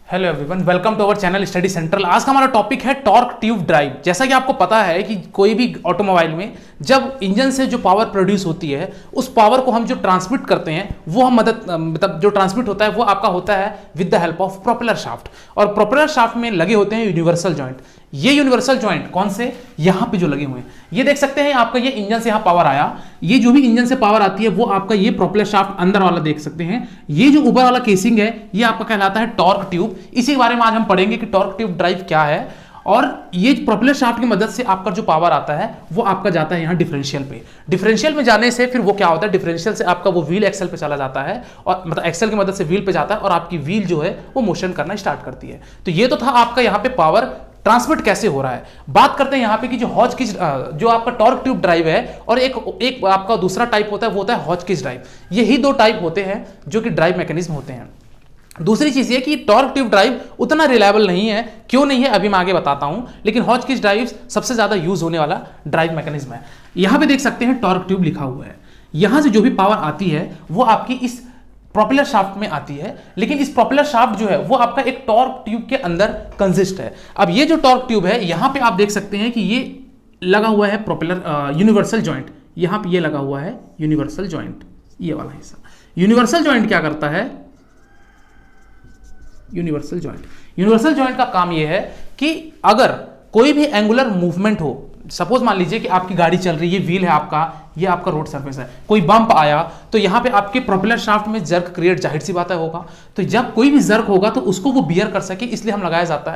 Hello everyone, welcome to our channel study central. आज का हमारा टॉपिक है टॉर्क ट्यूब ड्राइव। जैसा कि आपको पता है कि कोई भी ऑटोमोबाइल में जब इंजन से जो पावर प्रोड्यूस होती है उस पावर को हम जो ट्रांसमिट करते हैं वो हम मतलब जो ट्रांसमिट होता है वो आपका होता है with the help of propeller shaft. और प्रोपेलर शाफ्ट में लगे होते हैं यूनिवर्सल जॉइंट। ये यूनिवर्सल जॉइंट कौन से, यहाँ पे जो लगे हुए हैं ये देख सकते हैं। आपका ये इंजन से यहाँ पावर आया, ये जो भी इंजन से पावर आती है वो आपका ये प्रोपेलर शाफ्ट अंदर वाला देख सकते हैं। ये जो ऊपर वाला केसिंग है ये आपका कहलाता है टॉर्क ट्यूब। इसी के बारे में आज हम पढ़ेंगे कि टॉर्क ट्यूब ड्राइव क्या है। और ये प्रोपेलर शाफ्ट की मदद से आपका जो पावर आता है वो आपका जाता है यहाँ डिफरेंशियल पे। डिफरेंशियल में जाने से फिर वो क्या होता है, डिफरेंशियल से आपका वो व्हील एक्सल पे चला जाता है और मतलब एक्सल की मदद से व्हील पे जाता है और आपकी व्हील जो है वो मोशन करना स्टार्ट करती है। तो ये तो था आपका यहाँ पे पावर ट्रांसमिट कैसे हो रहा है। बात करते हैं यहाँ पे कि जो हॉचकिस जो आपका टॉर्क ट्यूब ड्राइव है और एक आपका दूसरा टाइप होता है वो होता है हॉचकिस ड्राइव। यही दो टाइप होते हैं जो कि ड्राइव मैकेनिज्म होते हैं। दूसरी चीज ये कि टॉर्क ट्यूब ड्राइव उतना रिलायबल नहीं है। क्यों नहीं है अभी मैं आगे बताता हूं, लेकिन हॉचकिस ड्राइव सबसे ज्यादा यूज होने वाला ड्राइव मैकेनिज्म है। यहां पे देख सकते हैं टॉर्क ट्यूब लिखा हुआ है। यहां से जो भी पावर आती है वो आपकी इस प्रोपेलर शाफ्ट में आती है, लेकिन इस प्रोपेलर शाफ्ट जो है वो आपका एक टॉर्क ट्यूब के अंदर कंसिस्ट है। अब ये जो टॉर्क ट्यूब है यहां पे आप देख सकते हैं कि ये लगा हुआ है प्रोपेलर यूनिवर्सल जॉइंट। यहां पे ये लगा हुआ है यूनिवर्सल जॉइंट, ये वाला हिस्सा। यूनिवर्सल जॉइंट क्या करता है, यूनिवर्सल जॉइंट का काम यह है कि अगर कोई भी एंगुलर मूवमेंट हो, सपोज मान लीजिए कि आपकी गाड़ी चल रही है, ये व्हील है आपका, ये आपका रोड सरफेस है, कोई बम्प आया तो यहां पे आपके प्रोपेलर शाफ्ट में जर्क क्रिएट जाहिर सी बात है होगा। तो जब कोई भी जर्क होगा तो उसको वो बियर कर सके इसलिए हम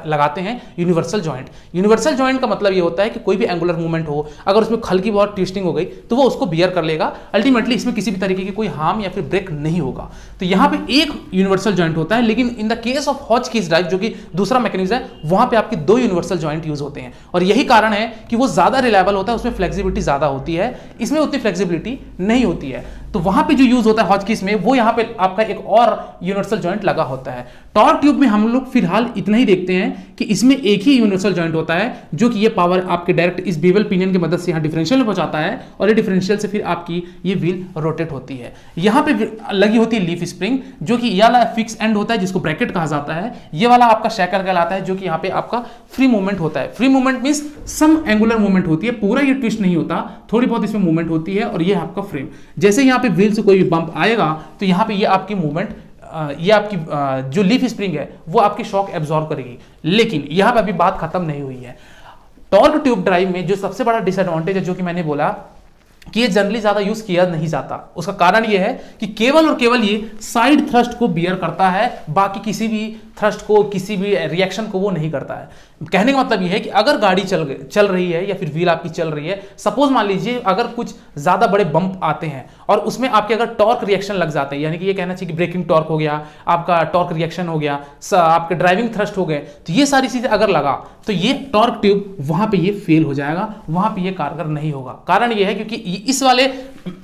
लगाते हैं यूनिवर्सल जॉइंट। यूनिवर्सल जॉइंट का मतलब ये होता है कि कोई भी एंगुलर मूवमेंट हो, अगर उसमें हल्की बहुत ट्विस्टिंग हो गई तो वो उसको बियर कर लेगा। अल्टीमेटली इसमें किसी भी तरीके की कोई हार्म या फिर ब्रेक नहीं होगा। तो यहां पे एक यूनिवर्सल जॉइंट होता है, लेकिन in the case of Hotchkiss drive जो कि दूसरा मैकेनिज्म है वहां पे आपके दो यूनिवर्सल जॉइंट यूज होते हैं। और यही कारण है कि वो ज्यादा रिलायबल होता है, उसमें फ्लेक्सिबिलिटी ज्यादा होती है, इसमें उतनी फ्लेक्सिबिलिटी नहीं होती है। तो वहां पे जो यूज होता है हॉचकिस में वो यहां पे आपका एक और यूनिवर्सल जॉइंट लगा होता है। टॉर्क ट्यूब में हम लोग फिलहाल इतना ही देखते हैं कि इसमें एक ही यूनिवर्सल जॉइंट होता है जो कि ये पावर आपके डायरेक्ट इस बेवल पिनियन की मदद से यहां डिफरेंशियल में पहुंचाता है और ये डिफरेंशियल से फिर आपकी ये व्हील रोटेट होती है। यहां पे लगी होती है लीफ स्प्रिंग जो कि ये वाला फिक्स एंड होता है जिसको ब्रैकेट कहा जाता है। ये वाला आपका शैकल कहलाता है जो कि यहां पे आपका फ्री मूवमेंट होता है। फ्री मूवमेंट मींस सम एंगुलर मूवमेंट होती है, पूरा ये ट्विस्ट नहीं होता, थोड़ी बहुत इसमें मूवमेंट होती है। और ये आपका फ्रेम, जैसे यहाँ पे व्हील से कोई भी बम्प आएगा तो यहाँ पे ये आपकी मूवमेंट, ये आपकी जो लीफ स्प्रिंग है वो आपकी शॉक एब्जॉर्ब करेगी। लेकिन यहाँ पे अभी बात खत्म नहीं हुई है। टॉर्क ट्यूब ड्राइव में जो सबसे बड़ा डिसएडवांटेज है जो कि मैंने बोला कि ये जनरली ज्यादा यूज किया नहीं जाता, उसका कारण ये है कि केवल और केवल ये साइड थ्रस्ट को बियर करता है, बाकी किसी भी थ्रस्ट को, किसी भी रिएक्शन को वो नहीं करता है। कहने का मतलब ये है कि अगर गाड़ी चल रही है या फिर व्हील आपकी चल रही है, सपोज मान लीजिए अगर कुछ ज्यादा बड़े बंप आते हैं और उसमें आपके अगर टॉर्क रिएक्शन लग जाते हैं, यानी कि ये कहना चाहिए कि ब्रेकिंग टॉर्क हो गया, आपका टॉर्क रिएक्शन हो गया, आपके ड्राइविंग थ्रस्ट हो गए, तो ये सारी चीजें अगर लगा तो ये टॉर्क ट्यूब वहां पे ये फेल हो जाएगा, वहां पे ये कारगर नहीं होगा। कारण ये है क्योंकि इस वाले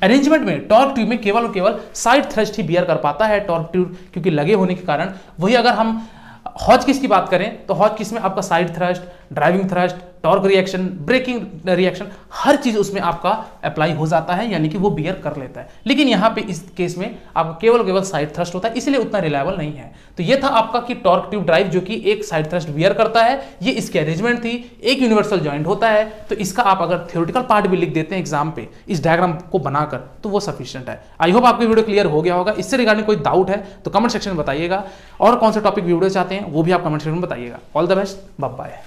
अरेंजमेंट में टॉर्क ट्यूब में केवल और केवल साइड थ्रस्ट ही बियर कर पाता है टॉर्क ट्यूब, क्योंकि लगे होने के कारण। वही अगर हम हॉचकिस की बात करें तो हॉचकिस में आपका side thrust, driving thrust, torque reaction, braking reaction, हर चीज उसमें आपका अप्लाई हो जाता है, यानी कि वो बियर कर लेता है। लेकिन यहाँ पे इस केस में आपका केवल साइड थ्रस्ट होता है, इसलिए उतना रिलायबल नहीं है। तो ये था आपका कि टॉर्क ट्यूब ड्राइव जो कि एक साइड थ्रस्ट बियर करता है, ये इसकी अरेंजमेंट थी। एक यूनिवर्सल जॉइंट होता है, तो इसका आप अगर थ्योरेटिकल पार्ट भी लिख देते हैं एग्जाम पे इस डायग्राम को बनाकर तो वो सफिशिएंट है। आई होप आपकी वीडियो क्लियर हो गया होगा। इससे रिगार्डिंग कोई डाउट है तो कमेंट सेक्शन में बताइएगा, और कौन से टॉपिक वीडियो चाहते हैं वो भी आप कमेंट सेक्शन में बताइएगा। All the best, bye bye.